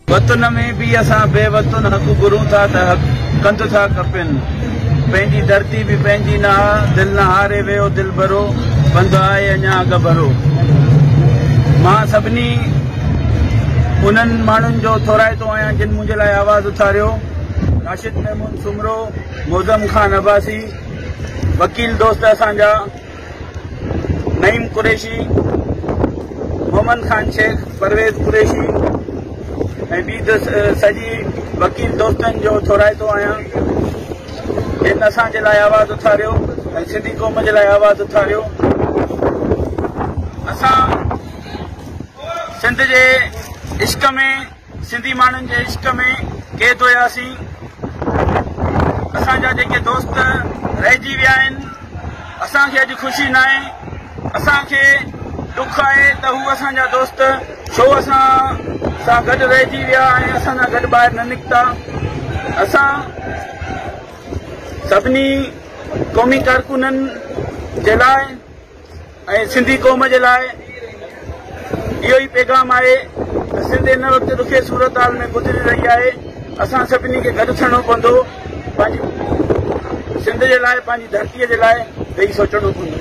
वतन में भी असां बेवतन हक़ घुरूं था त कंद था खपनि। पंहिंजी धरती भी पंहिंजी न दिल न हारे वियो दिल भरो बंद आहे अञा अॻ भरो। मां सभिनी उन्हनि माण्हुनि जो थोराइतो आहियां जिन मुंहिंजे लाइ आवाज़ उथारियो। राशिद महमूद सुमरो, मोज़म खान अब्बासी, वकील दोस्त असांजा नईम कुरैशी, मोहम्मद खान शेख, परवेज़ कुरैशी ऐं ॿी सॼी वकील दोस्तनि जो थोराइतो आहियां जिन असांजे लाइ आवाज़ उथारियो ऐं सिंधी क़ौम जे लाइ आवाज़ उथारियो। असां सिंध जे इश्क में, सिंधी माण्हुनि जे इश्क में क़ैद हुयासीं। असांजा जेके दोस्त रहिजी विया आहिनि, असांखे अॼु ख़ुशी न आहे, असांखे दुख आहे त हू असांजा दोस्त छो असां सां गॾु रहिजी विया ऐं असां सां गॾु ॿाहिरि न निकिता। असां सभिनी क़ौमी कारकुननि जे लाइ ऐं सिंधी क़ौम जे लाइ इहो ई पैगाम आहे त सिंध हिन वक़्तु ॾुखे सूरत हाल में गुज़री रही आहे। असां सभिनी खे गॾु थियणो पवंदो, पंहिंजी सिंध जे लाइ, पंहिंजी धरतीअ जे लाइ वेही सोचणो पवंदो।